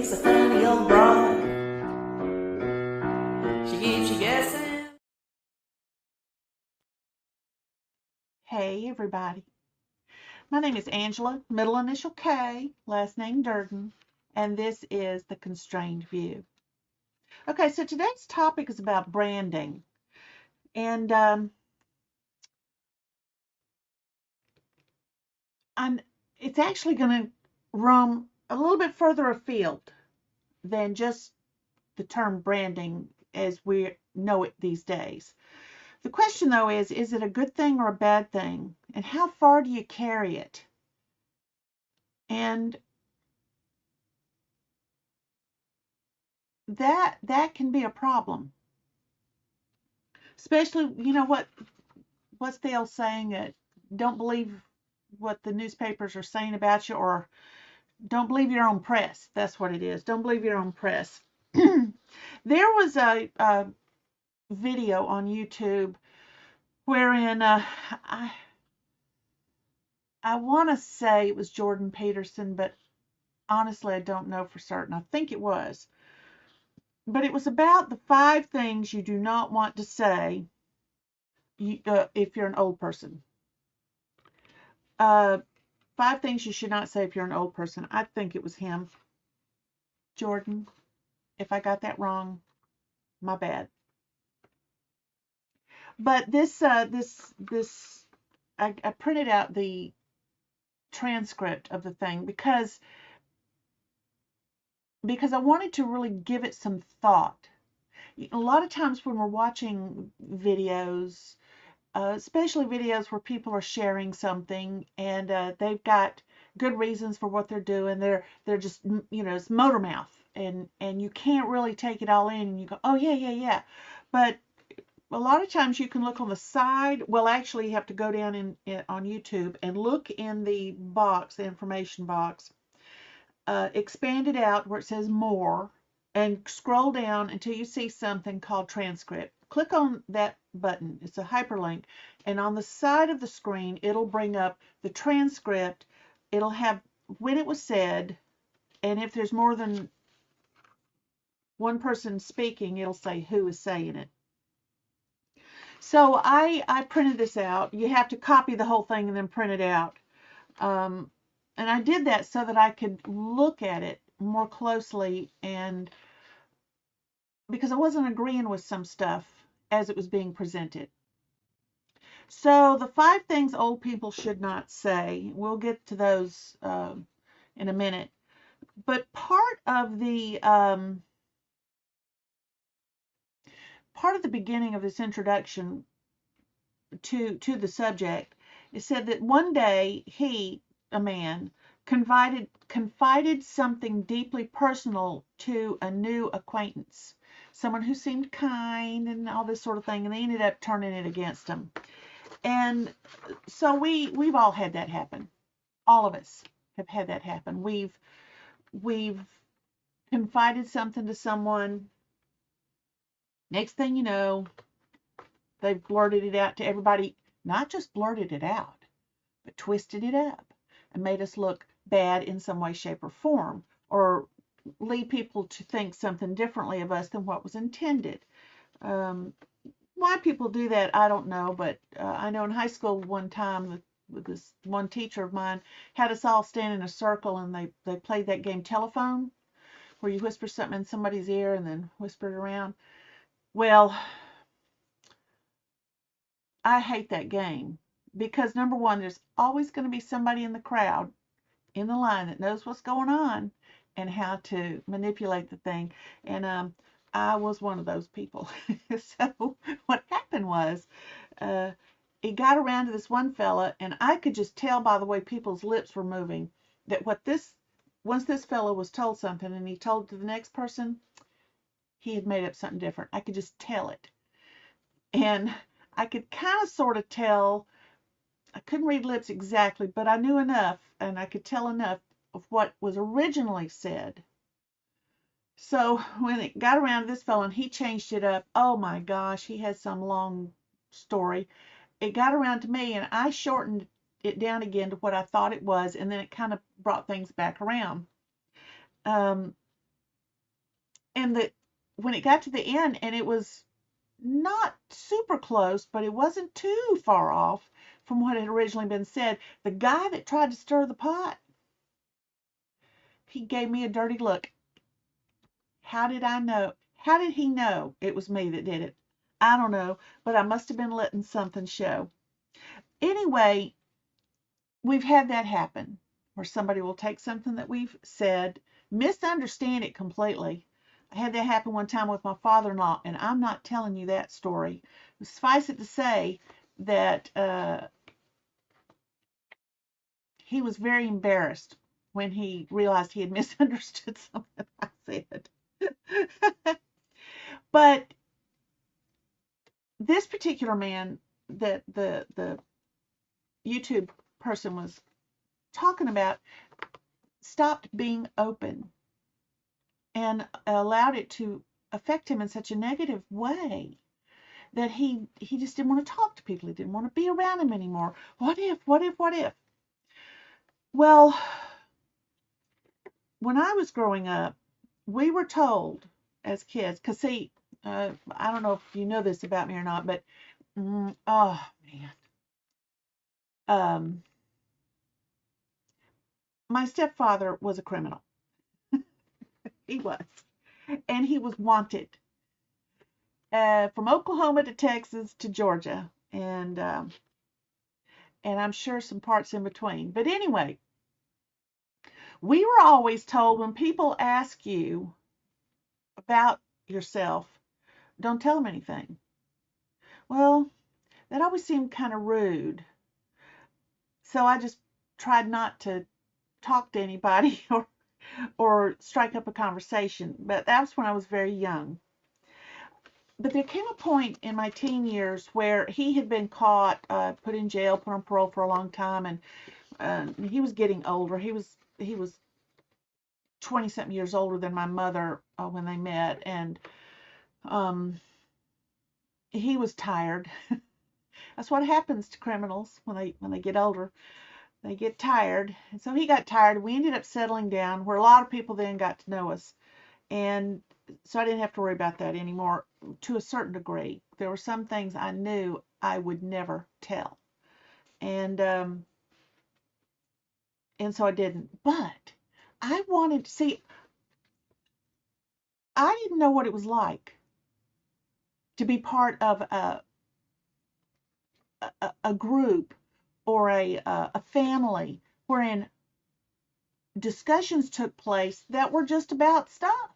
She's a funny old broad. She keeps you guessing. Hey everybody, my name is Angela, middle initial K, last name Durden, and this is The Constrained View. Okay, so today's topic is about branding, and it's actually going to roam a little bit further afield than just the term branding as we know it these days. The question though is it a good thing or a bad thing, and how far do you carry it? And that can be a problem. Especially, you know what's the old saying that don't believe what the newspapers are saying about you, or don't believe your own press. That's what it is. Don't believe your own press. There was a video on YouTube wherein I want to say it was Jordan Peterson, but honestly I don't know for certain. I think it was. But it was about the 5 things you do not want to say if you're an old person. Uh, 5 things you should not say if you're an old person. I think it was him. Jordan. If I got that wrong, my bad. But I printed out the transcript of the thing because I wanted to really give it some thought. A lot of times when we're watching videos, especially videos where people are sharing something and they've got good reasons for what they're doing, they're just, it's motor mouth, and you can't really take it all in, and you go, oh yeah, but a lot of times you can look on the side. Well, actually you have to go down on YouTube and look in the box, the information box, expand it out where it says more, and scroll down until you see something called transcript. Click on that button. It's a hyperlink, and on the side of the screen it'll bring up the transcript. It'll have when it was said, and if there's more than one person speaking, it'll say who is saying it. So I printed this out. You have to copy the whole thing and then print it out. And I did that so that I could look at it more closely, and because I wasn't agreeing with some stuff as it was being presented. So the 5 things old people should not say, we'll get to those in a minute. But part of the beginning of this introduction to the subject, it said that one day he, a man, confided something deeply personal to a new acquaintance, someone who seemed kind and all this sort of thing, and they ended up turning it against him. And so we've all had that happen. All of us have had that happen. We've confided something to someone. Next thing you know, they've blurted it out to everybody. Not just blurted it out, but twisted it up and made us look bad in some way, shape, or form, or lead people to think something differently of us than what was intended. Why people do that, I don't know, but I know in high school one time, with this one teacher of mine had us all stand in a circle, and they played that game telephone, where you whisper something in somebody's ear and then whisper it around. Well, I hate that game because, number one, there's always going to be somebody in the crowd, in the line, that knows what's going on and how to manipulate the thing. And I was one of those people. So what happened was, it got around to this one fella, and I could just tell by the way people's lips were moving that once this fella was told something and he told it to the next person, he had made up something different. I could just tell it. And I could kind of sort of tell. I couldn't read lips exactly, but I knew enough, and I could tell enough of what was originally said. So when it got around to this fellow and he changed it up, oh my gosh, he had some long story. It got around to me, and I shortened it down again to what I thought it was, and then it kind of brought things back around. Um, And when it got to the end, and it was not super close, but it wasn't too far off from what had originally been said, the guy that tried to stir the pot, he gave me a dirty look. How did I know? How did he know it was me that did it? I don't know, but I must have been letting something show. Anyway, we've had that happen where somebody will take something that we've said, misunderstand it completely. I had that happen one time with my father-in-law, and I'm not telling you that story. Suffice it to say that he was very embarrassed when he realized he had misunderstood something I said. But this particular man that the YouTube person was talking about stopped being open and allowed it to affect him in such a negative way that he just didn't want to talk to people. He didn't want to be around them anymore. What if? What if? What if? Well, when I was growing up, we were told as kids, because see, I don't know if you know this about me or not, but oh man, my stepfather was a criminal. He was, and he was wanted from Oklahoma to Texas to Georgia, and I'm sure some parts in between. But anyway, we were always told when people ask you about yourself, don't tell them anything. Well, that always seemed kind of rude. So I just tried not to talk to anybody or strike up a conversation. But that was when I was very young. But there came a point in my teen years where he had been caught, put in jail, put on parole for a long time, and he was getting older. He was 20 something years older than my mother when they met, and um, he was tired. That's what happens to criminals when they get older. They get tired, and so he got tired. We ended up settling down, where a lot of people then got to know us, and so I didn't have to worry about that anymore. To a certain degree, there were some things I knew I would never tell, and so I didn't. But I wanted to see. I didn't know what it was like to be part of a group or a family wherein discussions took place that were just about stuff.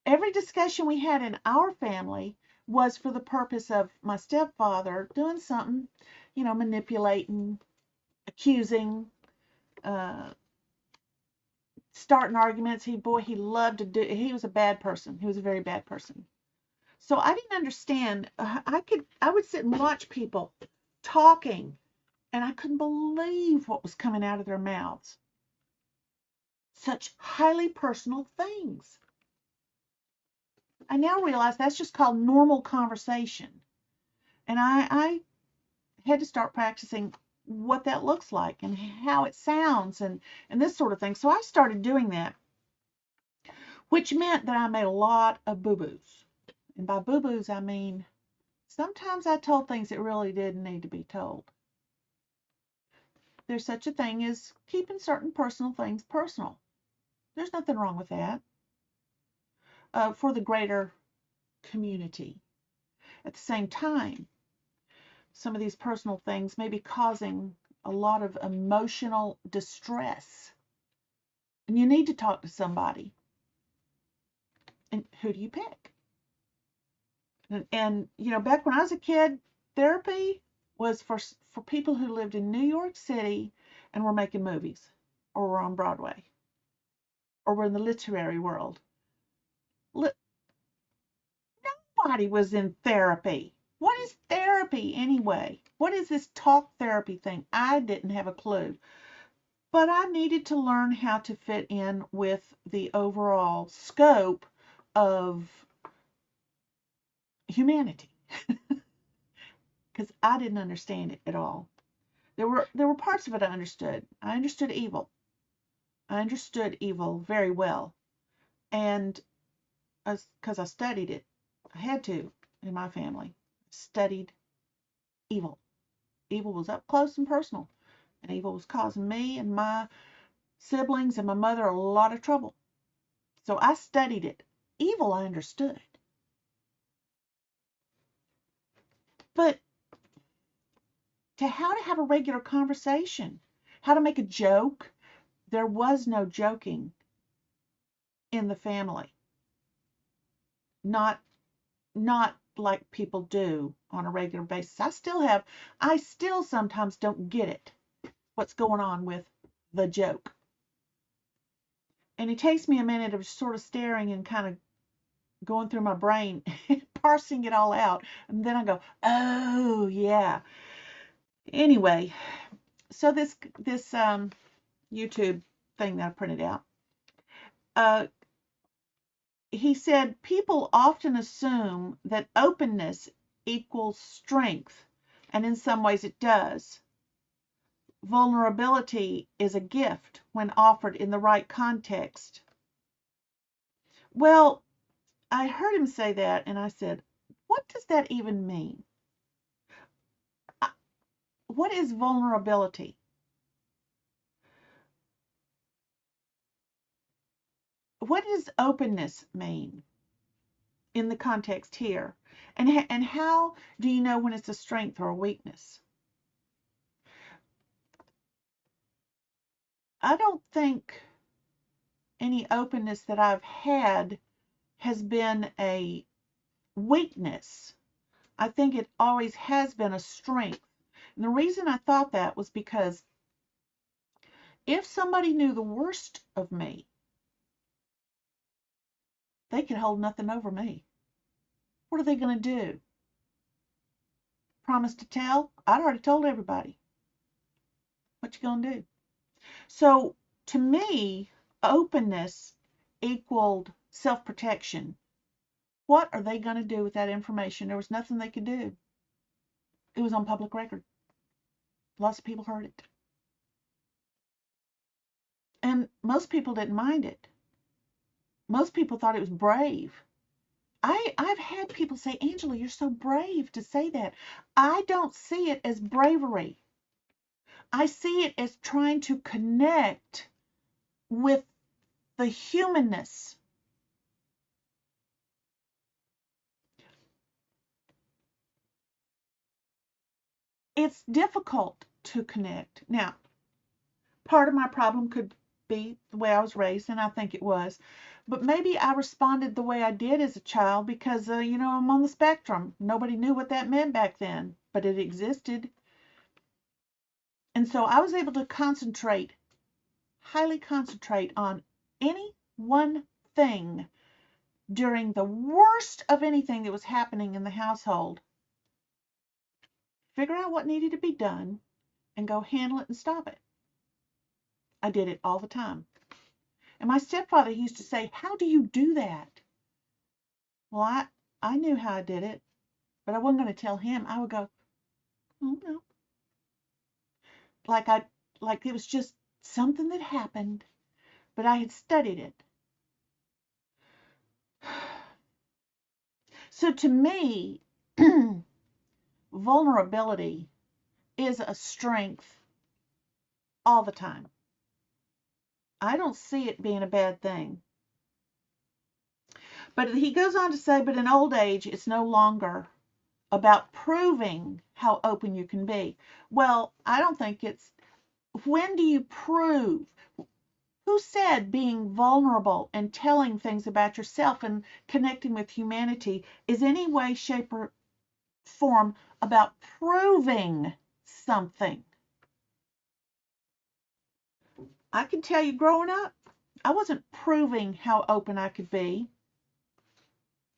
Every discussion we had in our family was for the purpose of my stepfather doing something, manipulating, accusing, uh, starting arguments. He loved to do. He was a bad person. He was a very bad person. So I didn't understand. I would sit and watch people talking, and I couldn't believe what was coming out of their mouths. Such highly personal things. I now realize that's just called normal conversation. And I had to start practicing what that looks like and how it sounds and this sort of thing. So I started doing that, which meant that I made a lot of boo-boos. And by boo-boos, I mean sometimes I told things that really didn't need to be told. There's such a thing as keeping certain personal things personal. There's nothing wrong with that for the greater community. At the same time, some of these personal things may be causing a lot of emotional distress. And you need to talk to somebody. And who do you pick? And back when I was a kid, therapy was for people who lived in New York City and were making movies or were on Broadway or were in the literary world. Nobody was in therapy. What is therapy anyway? What is this talk therapy thing? I didn't have a clue. But I needed to learn how to fit in with the overall scope of humanity because I didn't understand it at all. There were parts of it I understood. I understood evil. I understood evil very well. And because I studied it. I had to in my family. Studied evil. Evil was up close and personal, and evil was causing me and my siblings and my mother a lot of trouble. So I studied it. Evil I understood. But how to have a regular conversation, how to make a joke, there was no joking in the family. Not like people do on a regular basis. I still sometimes don't get it, what's going on with the joke. And it takes me a minute of sort of staring and kind of going through my brain, parsing it all out. And then I go, oh, yeah. Anyway, so this YouTube thing that I printed out, he said people often assume that openness equals strength, and in some ways it does. Vulnerability is a gift when offered in the right context. Well, I heard him say that, and I said, what does that even mean? What is vulnerability? What does openness mean in the context here? And how do you know when it's a strength or a weakness? I don't think any openness that I've had has been a weakness. I think it always has been a strength. And the reason I thought that was because if somebody knew the worst of me, they could hold nothing over me. What are they going to do? Promise to tell? I'd already told everybody. What you going to do? So to me, openness equaled self-protection. What are they going to do with that information? There was nothing they could do. It was on public record. Lots of people heard it. And most people didn't mind it. Most people thought it was brave. I've had people say, Angela, you're so brave to say that. I don't see it as bravery. I see it as trying to connect with the humanness. It's difficult to connect. Now, part of my problem could be the way I was raised, and I think it was. But maybe I responded the way I did as a child because, I'm on the spectrum. Nobody knew what that meant back then, but it existed. And so I was able to highly concentrate on any one thing during the worst of anything that was happening in the household. Figure out what needed to be done and go handle it and stop it. I did it all the time. And my stepfather used to say, how do you do that? Well, I knew how I did it, but I wasn't going to tell him. I would go, oh no. Like it was just something that happened, but I had studied it. So to me, vulnerability is a strength all the time. I don't see it being a bad thing. But he goes on to say, but in old age, it's no longer about proving how open you can be. Well, I don't think it's, when do you prove? Who said being vulnerable and telling things about yourself and connecting with humanity is any way, shape, or form about proving something? I can tell you, growing up, I wasn't proving how open I could be.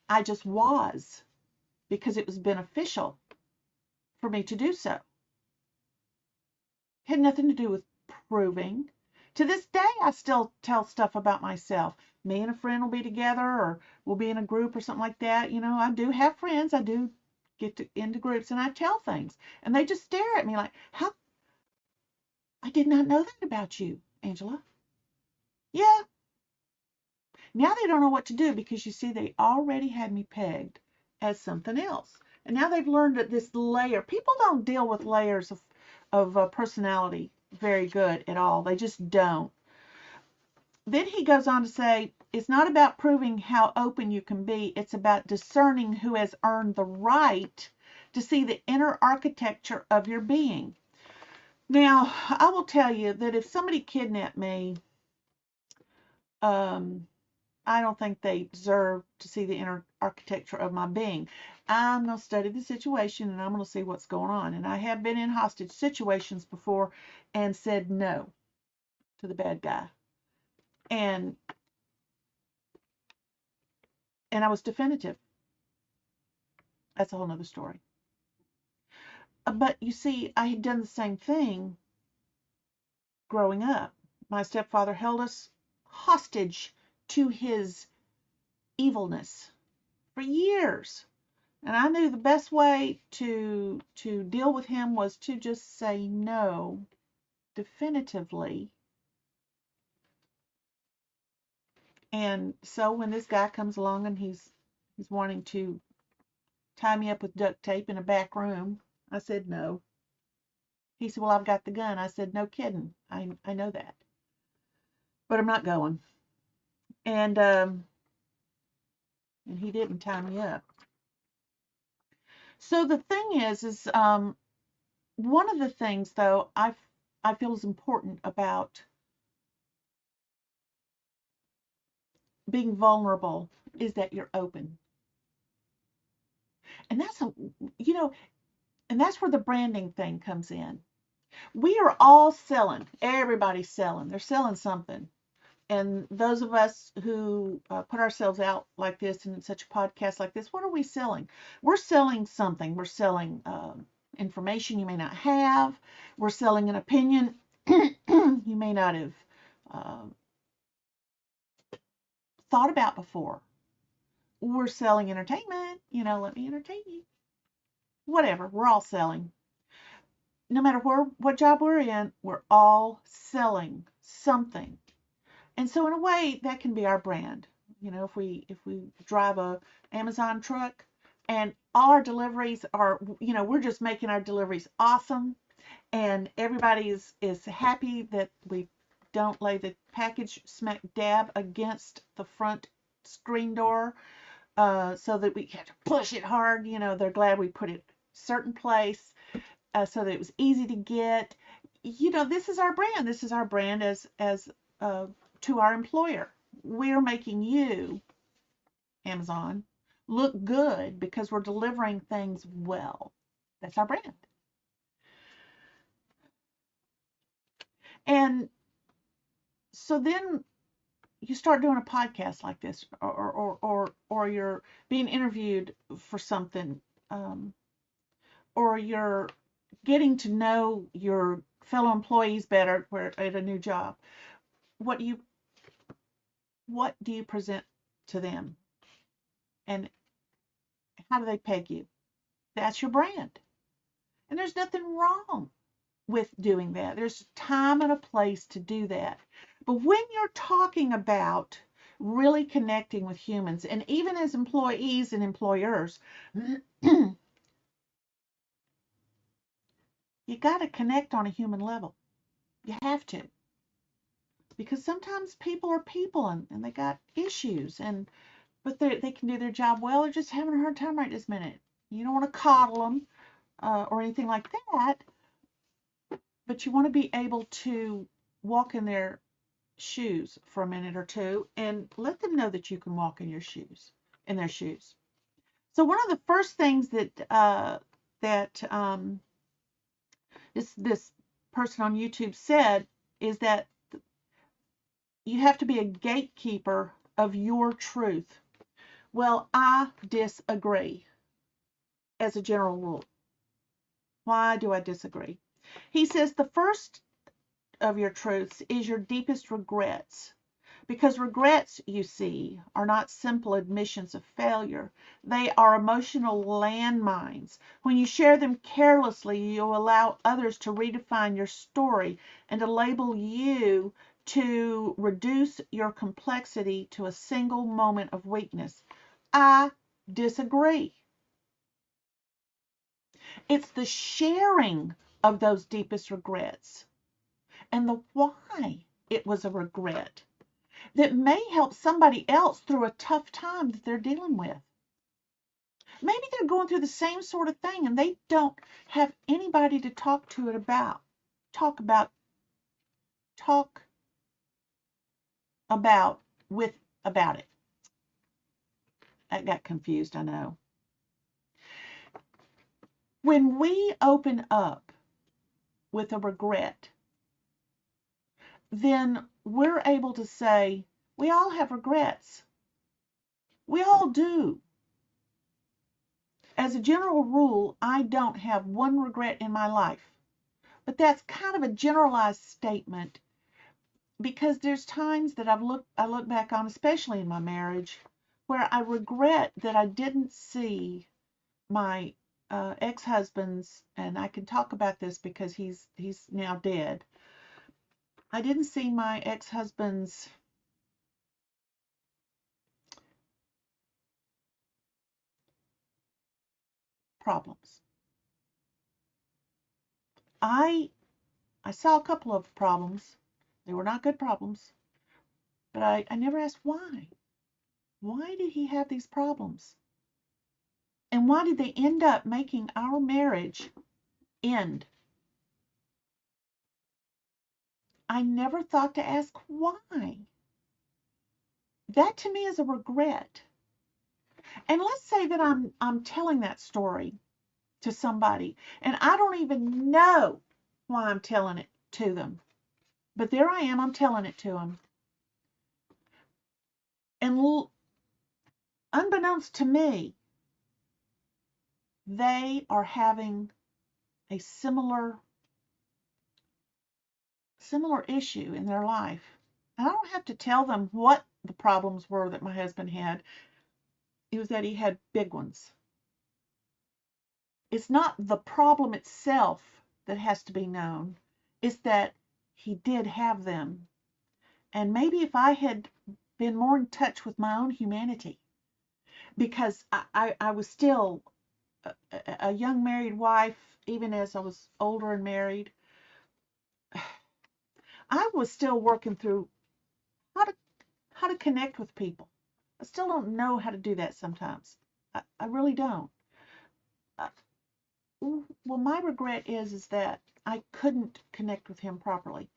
I just was, because it was beneficial for me to do so. It had nothing to do with proving. To this day, I still tell stuff about myself. Me and a friend will be together, or we'll be in a group or something like that. I do have friends. I do get into groups, and I tell things. And they just stare at me like, how? I did not know that about you, Angela. Yeah. Now they don't know what to do because you see, they already had me pegged as something else. And now they've learned that this layer, people don't deal with layers of personality very good at all. They just don't. Then he goes on to say, it's not about proving how open you can be. It's about discerning who has earned the right to see the inner architecture of your being. Now, I will tell you that if somebody kidnapped me, I don't think they deserve to see the inner architecture of my being. I'm going to study the situation and I'm going to see what's going on. And I have been in hostage situations before and said no to the bad guy. And I was definitive. That's a whole nother story. But you see, I had done the same thing growing up. My stepfather held us hostage to his evilness for years. And I knew the best way to deal with him was to just say no definitively. And so when this guy comes along and he's wanting to tie me up with duct tape in a back room, I said no. He said, well, I've got the gun. I said, no kidding. I know that. But I'm not going. And he didn't tie me up. So the thing is one of the things, though, I feel is important about being vulnerable is that you're open. And that's and that's where the branding thing comes in. We are all selling. Everybody's selling. They're selling something. And those of us who put ourselves out like this in such a podcast like this, what are we selling? We're selling something. We're selling information you may not have. We're selling an opinion you may not have thought about before. We're selling entertainment. Let me entertain you. Whatever. We're all selling. No matter what job we're in, we're all selling something. And so in a way, that can be our brand. If we drive a Amazon truck and all our deliveries are, we're just making our deliveries awesome, and everybody is happy that we don't lay the package smack dab against the front screen door, so that we have to push it hard. They're glad we put it a certain place, so that it was easy to get. This is our brand. This is our brand as to our employer. We're making you, Amazon, look good because we're delivering things well. That's our brand. And so then you start doing a podcast like this, or you're being interviewed for something, or you're getting to know your fellow employees better at a new job. What do you present to them? And how do they peg you? That's your brand. And there's nothing wrong with doing that. There's a time and a place to do that. But when you're talking about really connecting with humans, and even as employees and employers, you got to connect on a human level. You have to. Because sometimes people are people, and they got issues, but they can do their job well. They're just having a hard time right this minute. You don't want to coddle them or anything like that, but you want to be able to walk in their shoes for a minute or two and let them know that you can walk in their shoes. So one of the first things that this person on YouTube said is that you have to be a gatekeeper of your truth. Well, I disagree as a general rule. Why do I disagree? He says the first of your truths is your deepest regrets. Because regrets, you see, are not simple admissions of failure. They are emotional landmines. When you share them carelessly, you allow others to redefine your story and to label you to reduce your complexity to a single moment of weakness. I disagree. It's the sharing of those deepest regrets and the why it was a regret that may help somebody else through a tough time that they're dealing with. Maybe they're going through the same sort of thing and they don't have anybody to talk about it. I got confused, I know. When we open up with a regret, then we're able to say, we all have regrets. We all do. As a general rule, I don't have one regret in my life. But that's kind of a generalized statement because there's times that I look back on, especially in my marriage, where I regret that I didn't see my ex-husband's, and I can talk about this because he's now dead. I didn't see my ex-husband's problems. I saw a couple of problems. They were not good problems, but I never asked why. Why did he have these problems? And why did they end up making our marriage end? I never thought to ask why. That to me is a regret. And let's say that I'm telling that story to somebody and I don't even know why I'm telling it to them. But there I am, I'm telling it to them. And unbeknownst to me, they are having a similar issue in their life. And I don't have to tell them what the problems were that my husband had. It was that he had big ones. It's not the problem itself that has to be known. It's that he did have them. And maybe if I had been more in touch with my own humanity, because I was still a young married wife, even as I was older and married, I was still working through how to connect with people. I still don't know how to do that sometimes. I really don't. Well, my regret is that I couldn't connect with him properly.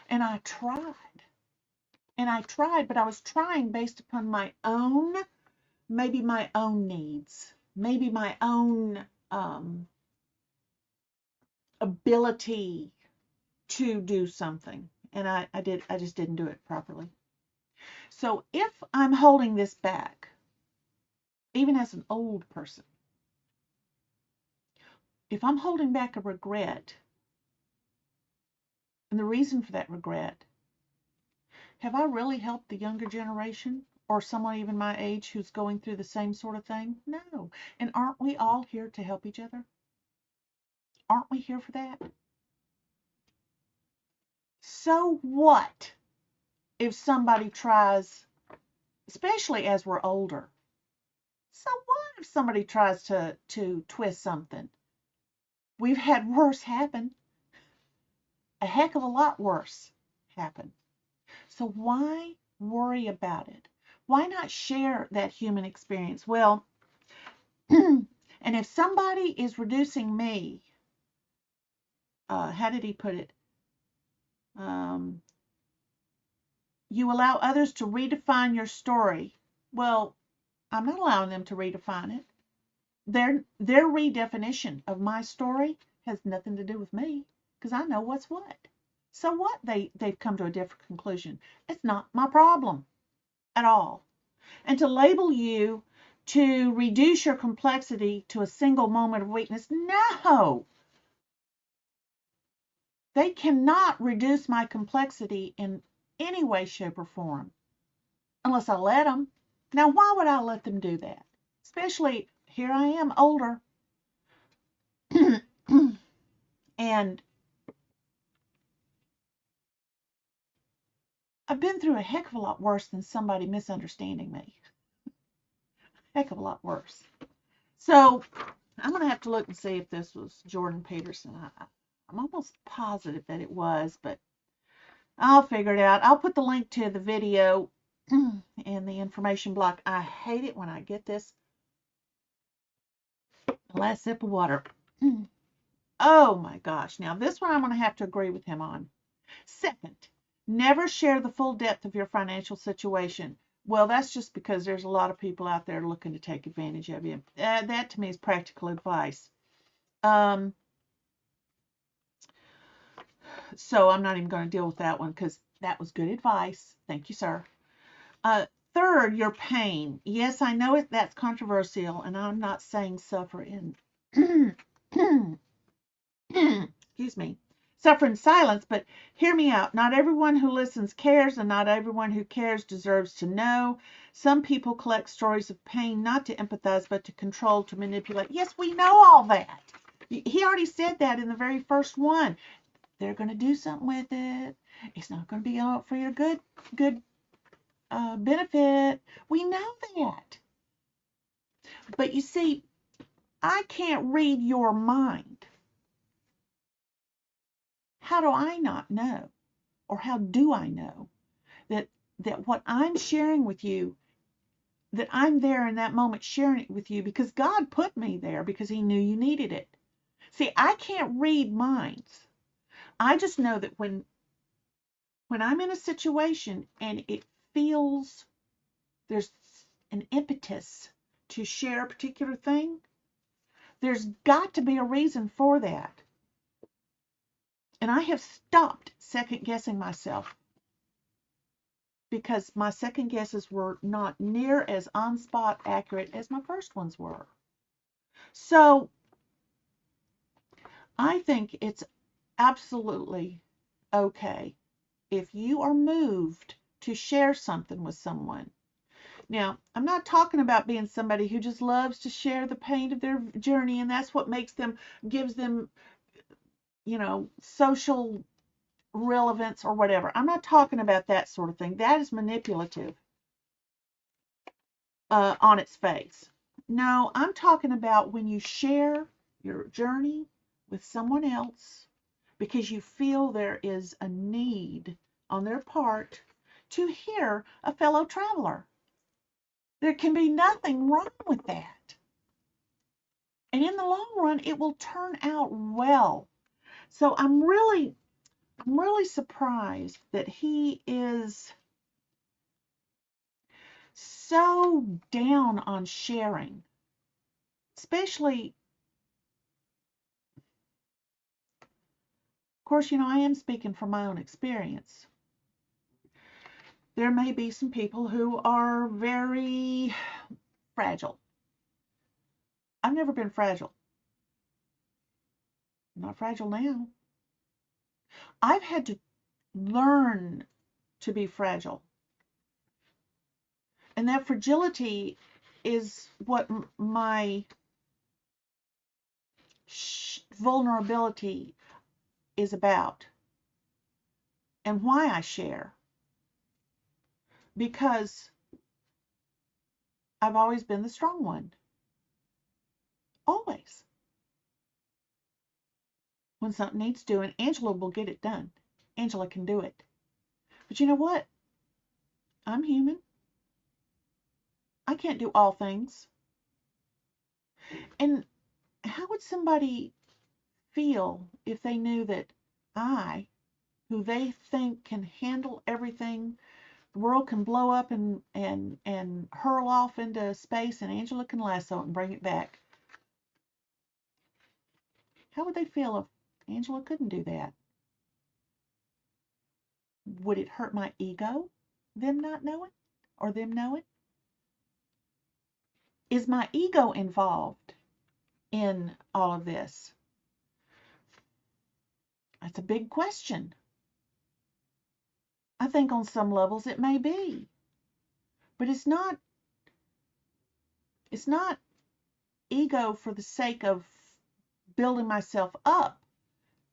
And I tried. But I was trying based upon my own, maybe my own needs, maybe my own ability to do something. And I just didn't do it properly. So if I'm holding this back, even as an old person, if I'm holding back a regret, and the reason for that regret, have I really helped the younger generation or someone even my age who's going through the same sort of thing? No. And aren't we all here to help each other? Aren't we here for that? So what if somebody tries, especially as we're older, so what if somebody tries to twist something? We've had worse happen. A heck of a lot worse happen. So why worry about it? Why not share that human experience? Well, and if somebody is reducing me, how did he put it? You allow others to redefine your story. Well, I'm not allowing them to redefine it. Their redefinition of my story has nothing to do with me because I know what's what. So what? They've come to a different conclusion. It's not my problem at all. And to label you to reduce your complexity to a single moment of weakness, no. They cannot reduce my complexity in any way, shape, or form unless I let them. Now, why would I let them do that? Especially here I am, older, and I've been through a heck of a lot worse than somebody misunderstanding me. Heck of a lot worse. So I'm going to have to look and see if this was Jordan Peterson. I'm almost positive that it was, but I'll figure it out. I'll put the link to the video in the information block. I hate it when I get this. Last sip of water. Oh my gosh. Now this one I'm going to have to agree with him on. Second, never share the full depth of your financial situation. Well, that's just because there's a lot of people out there looking to take advantage of you. That to me is practical advice. So I'm not even going to deal with that one because that was good advice. Thank you, sir. Third, your pain. Yes, I know that's controversial, and I'm not saying suffer in excuse me, suffer in silence, but hear me out. Not everyone who listens cares, and not everyone who cares deserves to know. Some people collect stories of pain not to empathize, but to control, to manipulate. Yes, we know all that. He already said that in the very first one. They're going to do something with it. It's not going to be for your good benefit. We know that. But you see, I can't read your mind. How do I not know? Or how do I know that what I'm sharing with you, that I'm there in that moment sharing it with you because God put me there because he knew you needed it. See, I can't read minds. I just know that when I'm in a situation and it feels there's an impetus to share a particular thing, there's got to be a reason for that. And I have stopped second guessing myself because my second guesses were not near as on spot accurate as my first ones were. So I think it's absolutely okay if you are moved to share something with someone. Now, I'm not talking about being somebody who just loves to share the pain of their journey and that's what gives them, social relevance or whatever. I'm not talking about that sort of thing. That is manipulative on its face. No, I'm talking about when you share your journey with someone else because you feel there is a need on their part to hear a fellow traveler. There can be nothing wrong with that. And in the long run, it will turn out well. So I'm really surprised that he is so down on sharing, especially, of course, I am speaking from my own experience. There may be some people who are very fragile. I've never been fragile. I'm not fragile now. I've had to learn to be fragile. And that fragility is what my vulnerability is about and why I share. Because I've always been the strong one. Always. When something needs doing, Angela will get it done. Angela can do it. But you know what? I'm human. I can't do all things. And how would somebody feel if they knew that I, who they think can handle everything, the world can blow up and hurl off into space and Angela can lasso it and bring it back? How would they feel if Angela couldn't do that? Would it hurt my ego, them not knowing, or them knowing? Is my ego involved in all of this? That's a big question. I think on some levels it may be. But it's not ego for the sake of building myself up.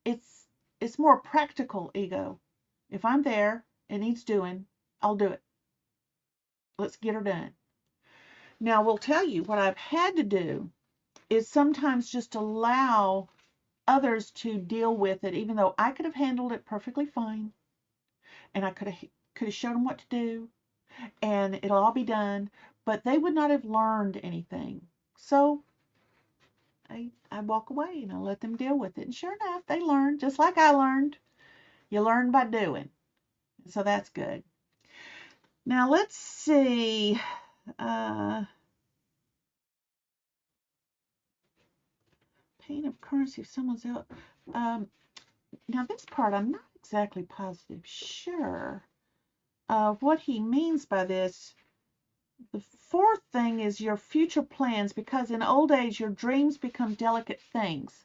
It's more practical ego. If I'm there It needs doing. I'll do it. Let's get her done. Now, we'll tell you what I've had to do is sometimes just allow others to deal with it, even though I could have handled it perfectly fine, and I could have showed them what to do, and it'll all be done, but they would not have learned anything. So I walk away and I let them deal with it. And sure enough, they learned just like I learned. You learn by doing. So that's good. Now let's see. Pain of currency if someone's out. Now this part I'm not exactly positive. Sure. What he means by this. The fourth thing is your future plans, because in old age your dreams become delicate things.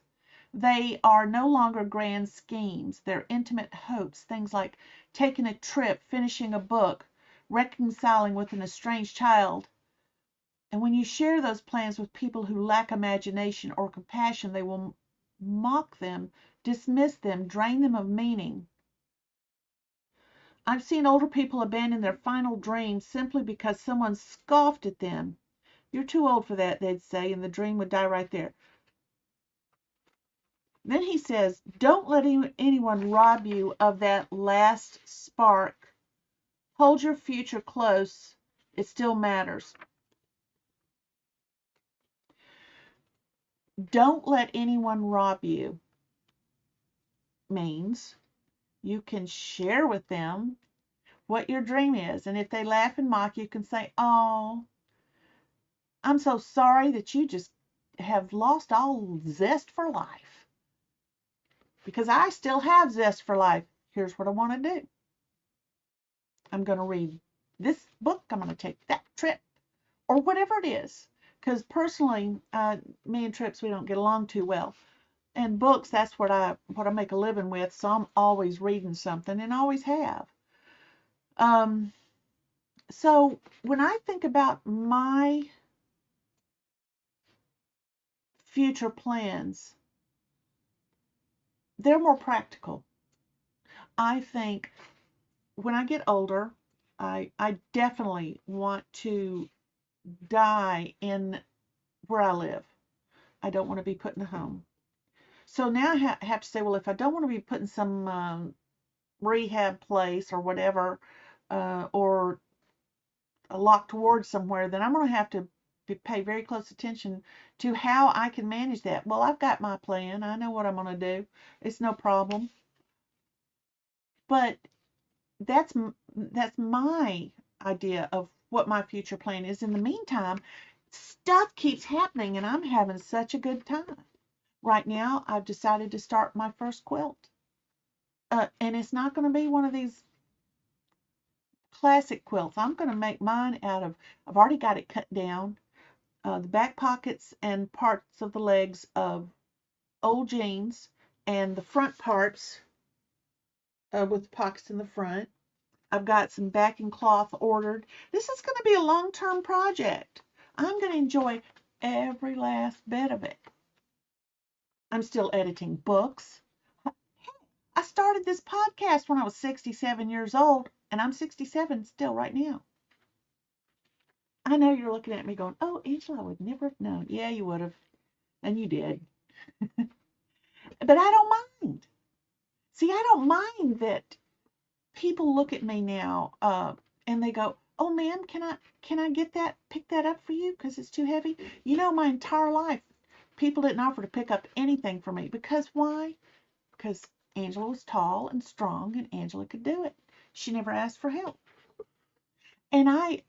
They are no longer grand schemes. They're intimate hopes, things like taking a trip, finishing a book, reconciling with an estranged child. And when you share those plans with people who lack imagination or compassion, they will mock them, dismiss them, drain them of meaning. I've seen older people abandon their final dreams simply because someone scoffed at them. You're too old for that, they'd say, and the dream would die right there. Then he says, don't let anyone rob you of that last spark. Hold your future close. It still matters. Don't let anyone rob you means you can share with them what your dream is. And if they laugh and mock, you can say, oh, I'm so sorry that you just have lost all zest for life. Because I still have zest for life. Here's what I want to do. I'm going to read this book. I'm going to take that trip, or whatever it is. Because personally, me and trips, we don't get along too well. And books, that's what I make a living with. So I'm always reading something, and always have. So when I think about my future plans, they're more practical. I think when I get older, I definitely want to die in where I live. I don't want to be put in a home. So now I have to say, well, if I don't want to be put in some rehab place or whatever, or a locked ward somewhere, then I'm going to have to pay very close attention to how I can manage that. Well, I've got my plan. I know what I'm going to do. It's no problem. But that's my idea of what my future plan is. In the meantime, stuff keeps happening, and I'm having such a good time. Right now, I've decided to start my first quilt. And it's not going to be one of these classic quilts. I'm going to make mine out of, I've already got it cut down, the back pockets and parts of the legs of old jeans, and the front parts with the pockets in the front. I've got some backing cloth ordered. This is going to be a long-term project. I'm going to enjoy every last bit of it. I'm still editing books. I started this podcast when I was 67 years old, and I'm 67 still right now. I know you're looking at me going, oh, Angela, I would never have known. Yeah, you would have. And you did. But I don't mind. See, I don't mind that people look at me now and they go, oh, ma'am, can I get that, pick that up for you because it's too heavy? You know, my entire life, people didn't offer to pick up anything for me. Because why? Because Angela was tall and strong, and Angela could do it. She never asked for help. And I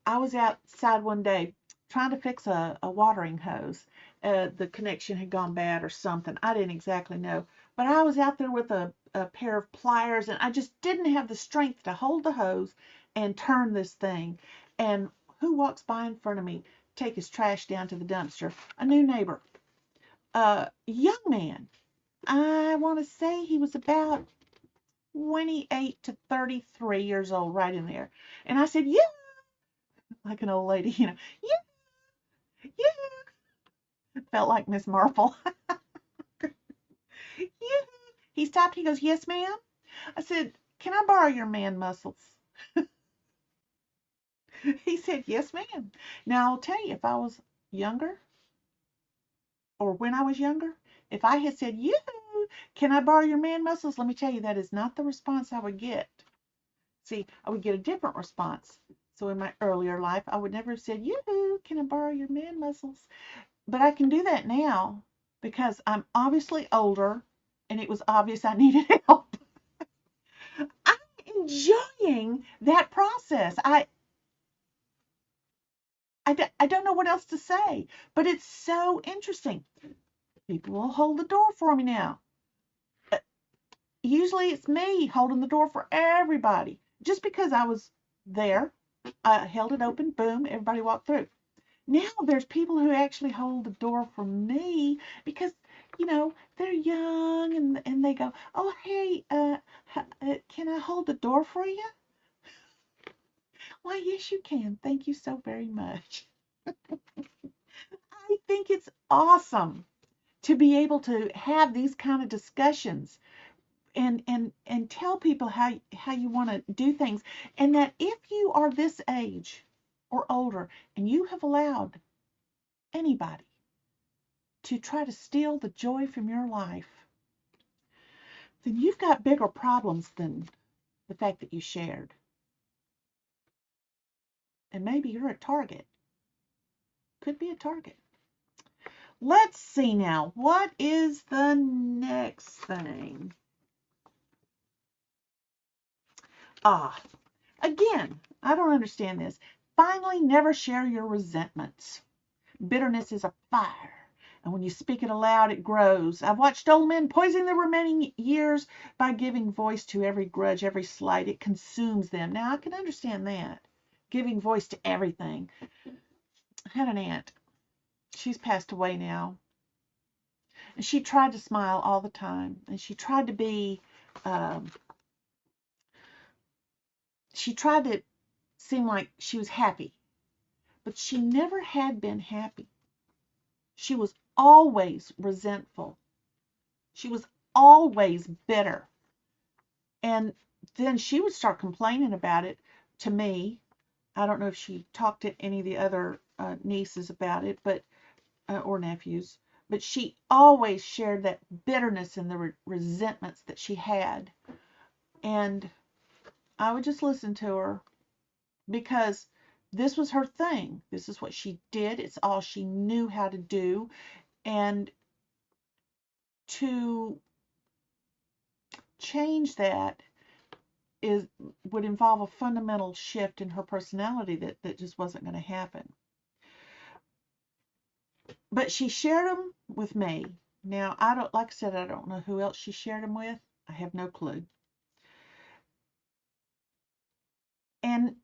was outside one day trying to fix a watering hose. The connection had gone bad or something. I didn't exactly know. But I was out there with a pair of pliers, and I just didn't have the strength to hold the hose and turn this thing. And who walks by in front of me, take his trash down to the dumpster? A new neighbor. Young man. I want to say he was about 28 to 33 years old, right in there. And I said, yeah, like an old lady, yeah, yeah. Felt like Miss Marple. Yeah. He stopped. He goes, yes, ma'am. I said, can I borrow your man muscles? He said, yes, ma'am. Now, I'll tell you, if I was younger, or when I was younger, if I had said, yoo-hoo, can I borrow your man muscles? Let me tell you, that is not the response I would get. See, I would get a different response. So in my earlier life, I would never have said, yoo-hoo, can I borrow your man muscles? But I can do that now because I'm obviously older and it was obvious I needed help. I'm enjoying that process. I don't know what else to say, but it's so interesting. People will hold the door for me now. Usually it's me holding the door for everybody. Just because I was there, I held it open, boom, everybody walked through. Now there's people who actually hold the door for me because, they're young and they go, oh, hey, can I hold the door for you? Why, yes, you can. Thank you so very much. I think it's awesome to be able to have these kind of discussions and tell people how you want to do things, and that if you are this age or older and you have allowed anybody to try to steal the joy from your life, then you've got bigger problems than the fact that you shared. And maybe you're a target. Could be a target. Let's see now. What is the next thing? Again, I don't understand this. Finally, never share your resentments. Bitterness is a fire, and when you speak it aloud, it grows. I've watched old men poison their remaining years by giving voice to every grudge, every slight. It consumes them. Now, I can understand that. Giving voice to everything. I had an aunt. She's passed away now. And she tried to smile all the time. And she tried to be, she tried to seem like she was happy. But she never had been happy. She was always resentful. She was always bitter. And then she would start complaining about it to me. I don't know if she talked to any of the other nieces about it, but or nephews, but she always shared that bitterness and the resentments that she had. And I would just listen to her because this was her thing. This is what she did. It's all she knew how to do. And to change that would involve a fundamental shift in her personality that just wasn't going to happen. But she shared them with me. Now, like I said, I don't know who else she shared them with. I have no clue. And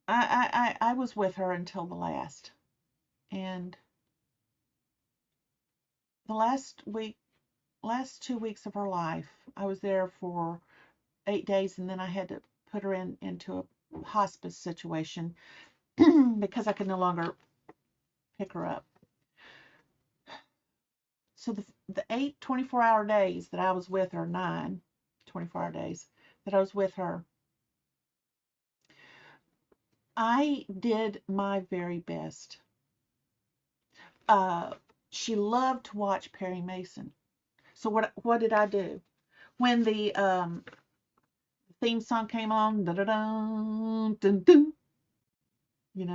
I was with her until the last. And the last 2 weeks of her life, I was there for 8 days, and then I had to put her into a hospice situation because I could no longer pick her up. So the 8 24-hour days that I was with her, 9 24-hour days that I was with her, I did my very best. She loved to watch Perry Mason. So what did I do? When the theme song came on, da-da-dun, dun, dun,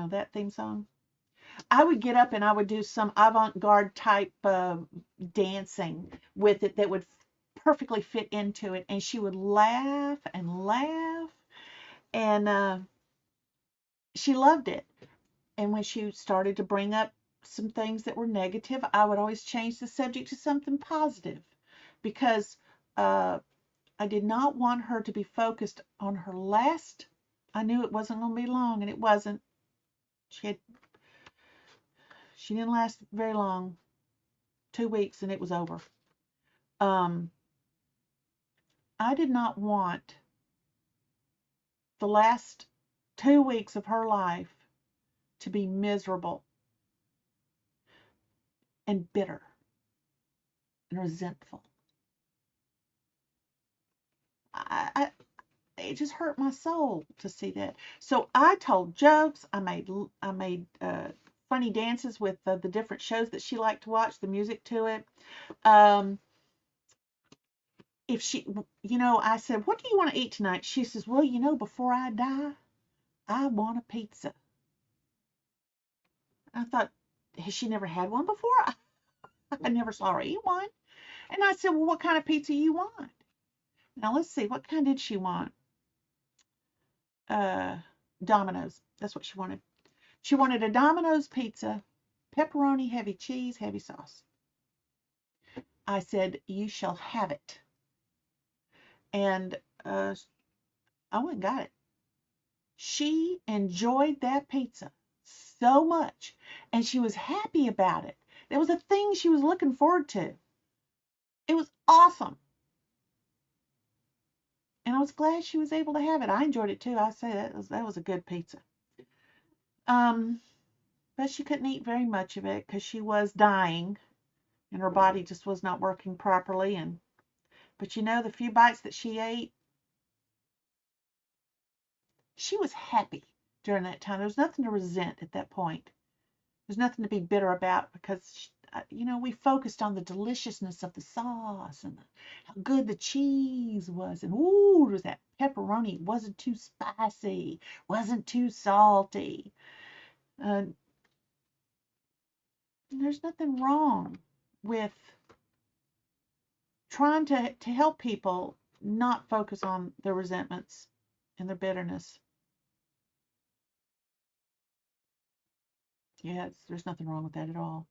that theme song, I would get up and I would do some avant-garde type dancing with it that would perfectly fit into it. And she would laugh and laugh. And she loved it. And when she started to bring up some things that were negative, I would always change the subject to something positive because I did not want her to be focused on her last. I knew it wasn't going to be long, and it wasn't. She didn't last very long. 2 weeks, and it was over. I did not want the last 2 weeks of her life to be miserable and bitter and resentful. it just hurt my soul to see that. So I told jokes. I made funny dances with the different shows that she liked to watch, the music to it. Um, if she, I said, "What do you want to eat tonight?" She says, "Well, before I die, I want a pizza." I thought, has she never had one before? I never saw her eat one. And I said, "Well, what kind of pizza you want?" Now let's see, what kind did she want? Uh, Domino's. That's what she wanted. She wanted a Domino's pizza, pepperoni, heavy cheese, heavy sauce. I said, "You shall have it." And I went and got it. She enjoyed that pizza so much, and she was happy about it. It was a thing she was looking forward to. It was awesome. And I was glad she was able to have it. I enjoyed it too. I say that was a good pizza. Um, but she couldn't eat very much of it because she was dying and her body just was not working properly. But the few bites that she ate, she was happy during that time. There was nothing to resent at that point. There's nothing to be bitter about because, we focused on the deliciousness of the sauce and how good the cheese was. And, ooh, was that pepperoni. It wasn't too spicy, wasn't too salty. And there's nothing wrong with trying to help people not focus on their resentments and their bitterness. Yes, there's nothing wrong with that at all.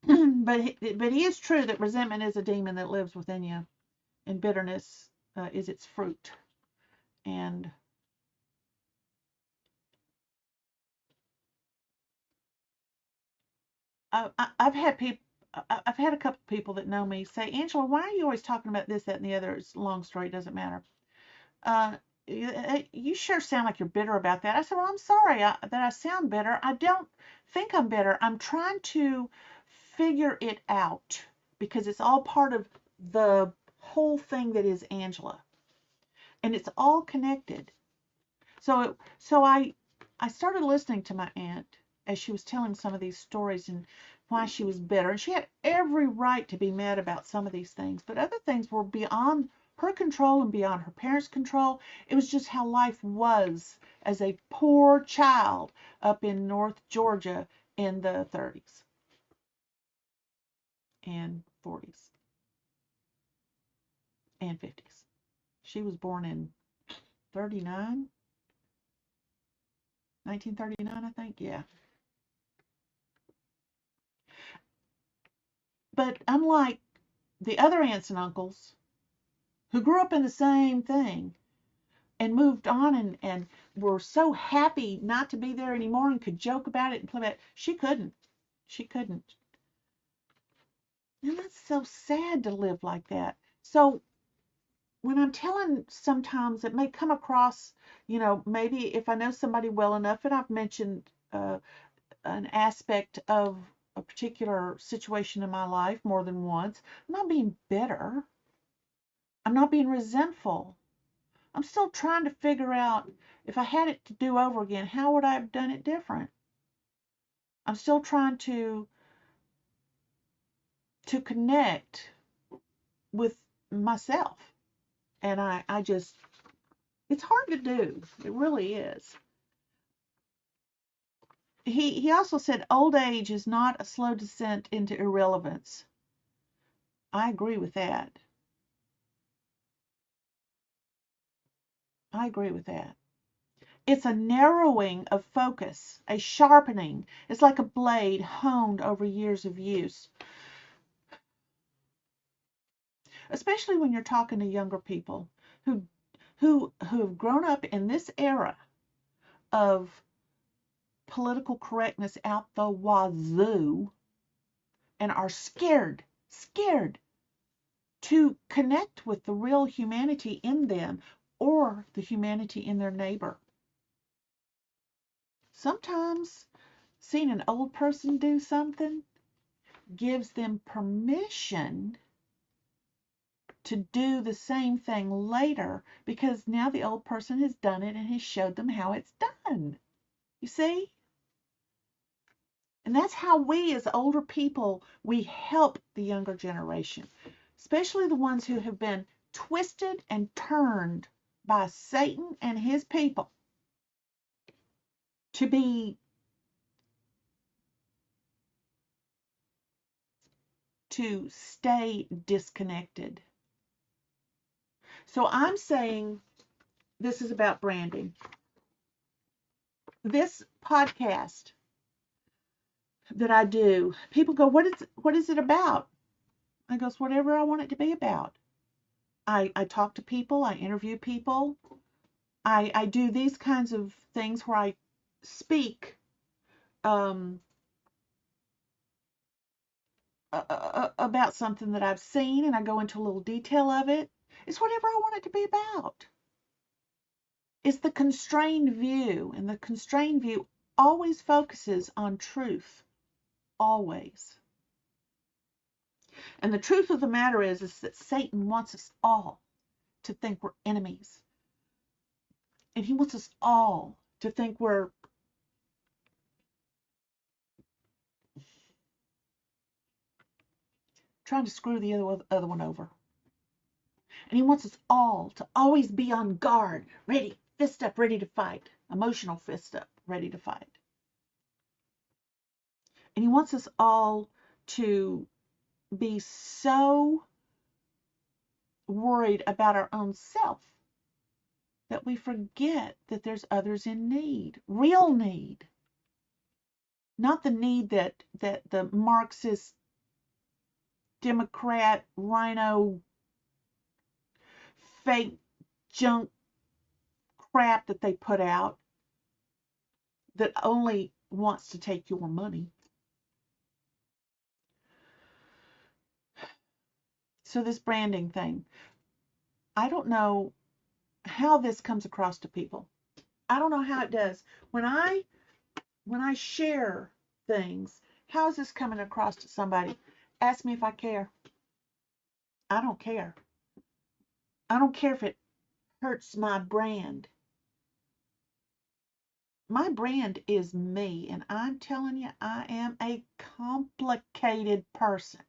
but it is true that resentment is a demon that lives within you, and bitterness is its fruit. And I've had people. I've had a couple of people that know me say, "Angela, why are you always talking about this, that, and the other?" It's a long story. It doesn't matter. Uh, you sure sound like you're bitter about that. I said, "Well, I'm sorry that I sound bitter. I don't think I'm bitter. I'm trying to figure it out because it's all part of the whole thing that is Angela, and it's all connected." So I started listening to my aunt as she was telling some of these stories and why she was bitter. And she had every right to be mad about some of these things, but other things were beyond her control and beyond her parents' control. It was just how life was as a poor child up in North Georgia in the 30s and 40s and 50s. She was born in 39, 1939, I think. Yeah. But unlike the other aunts and uncles who grew up in the same thing and moved on and were so happy not to be there anymore and could joke about it and play about it, she couldn't. She couldn't. And that's so sad to live like that. So when I'm telling, sometimes it may come across, maybe if I know somebody well enough and I've mentioned an aspect of a particular situation in my life more than once, I'm not being bitter. I'm not being resentful. I'm still trying to figure out, if I had it to do over again, how would I have done it different? I'm still trying to connect with myself. And I just, it's hard to do. It really is. He also said old age is not a slow descent into irrelevance. I agree with that. I agree with that. It's a narrowing of focus, a sharpening. It's like a blade honed over years of use. Especially when you're talking to younger people who who have grown up in this era of political correctness out the wazoo and are scared to connect with the real humanity in them or the humanity in their neighbor. Sometimes seeing an old person do something gives them permission to do the same thing later because now the old person has done it and has showed them how it's done. You see? And that's how we as older people, we help the younger generation, especially the ones who have been twisted and turned by Satan and his people to stay disconnected. So I'm saying this is about branding. This podcast that I do, people go, what is it about? I go, it's whatever I want it to be about. I talk to people, I interview people, I do these kinds of things where I speak about something that I've seen and I go into a little detail of it. It's whatever I want it to be about. It's the constrained view, and the constrained view always focuses on truth. Always. And the truth of the matter is that Satan wants us all to think we're enemies. And he wants us all to think we're trying to screw the other one over. And he wants us all to always be on guard, ready, fist up, ready to fight. Emotional fist up, ready to fight. And he wants us all to be so worried about our own self that we forget that there's others in need, real need. Not the need that the Marxist, Democrat, rhino, fake junk crap that they put out that only wants to take your money. So this branding thing, I don't know how this comes across to people. I don't know how it does. When I share things, how is this coming across to somebody? Ask me if I care. I don't care. I don't care if it hurts my brand. My brand is me, and I'm telling you, I am a complicated person.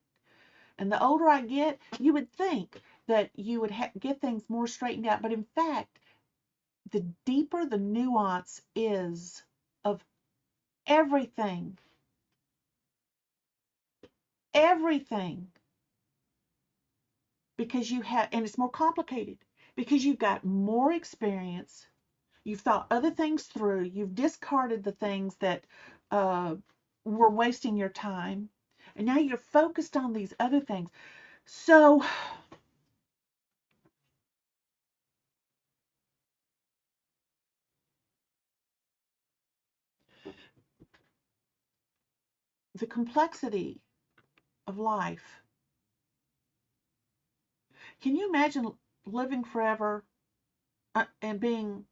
And the older I get, you would think that you would get things more straightened out. But in fact, the deeper the nuance is of everything, because you have, and it's more complicated because you've got more experience, you've thought other things through, you've discarded the things that were wasting your time, and now you're focused on these other things. So the complexity of life. Can you imagine living forever and being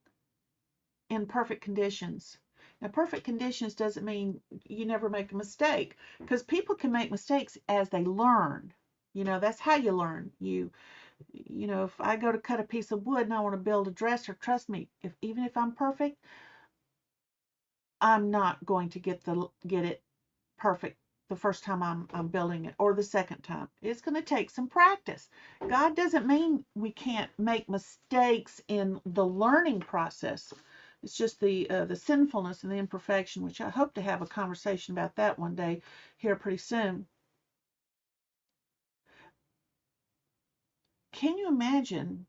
in perfect conditions? Now, perfect conditions doesn't mean you never make a mistake, because people can make mistakes as they learn. You know, that's how you learn. You know, if I go to cut a piece of wood and I want to build a dresser, trust me, even if I'm perfect, I'm not going to get it perfect the first time I'm building it, or the second time. It's going to take some practice. God doesn't mean we can't make mistakes in the learning process. It's just the sinfulness and the imperfection, which I hope to have a conversation about that one day here pretty soon. Can you imagine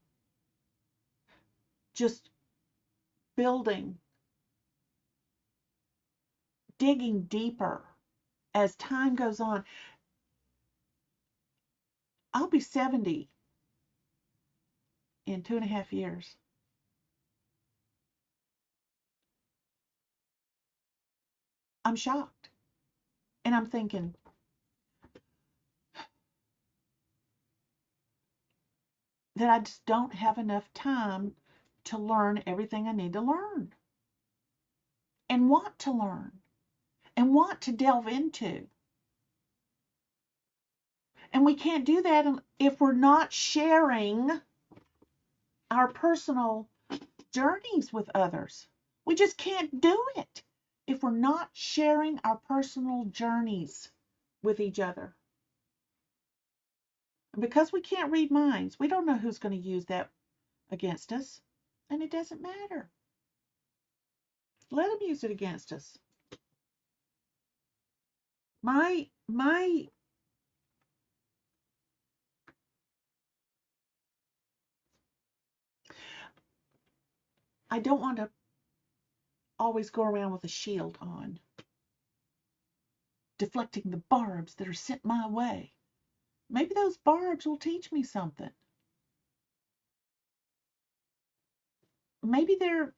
just building, digging deeper as time goes on? I'll be 70 in 2.5 years. I'm shocked. And I'm thinking, that I just don't have enough time to learn everything I need to learn and want to learn and want to delve into. And we can't do that if we're not sharing our personal journeys with others. We just can't do it if we're not sharing our personal journeys with each other. And because we can't read minds, we don't know who's going to use that against us, and it doesn't matter. Let them use it against us. My I don't want to always go around with a shield on, deflecting the barbs that are sent my way. Maybe those barbs will teach me something. Maybe the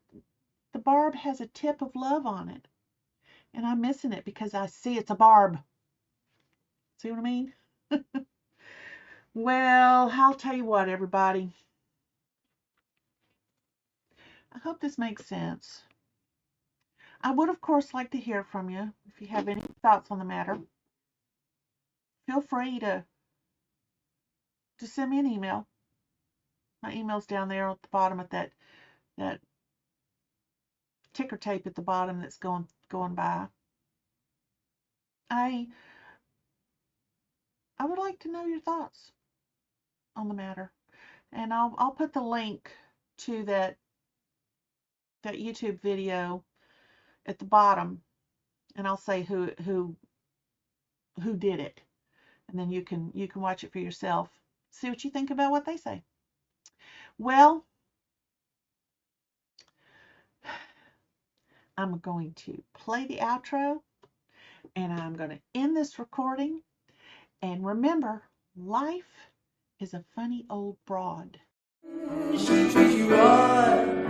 barb has a tip of love on it, and I'm missing it because I see it's a barb. See what I mean? Well, I'll tell you what, everybody. I hope this makes sense. I would, of course, like to hear from you. If you have any thoughts on the matter, feel free to send me an email. My email's down there at the bottom of that ticker tape at the bottom that's going by. I would like to know your thoughts on the matter, and I'll put the link to that YouTube video at the bottom, and I'll say who did it, and then you can watch it for yourself. See what you think about what they say. Well, I'm going to play the outro, and I'm going to end this recording. And remember, life is a funny old broad. She treats you right.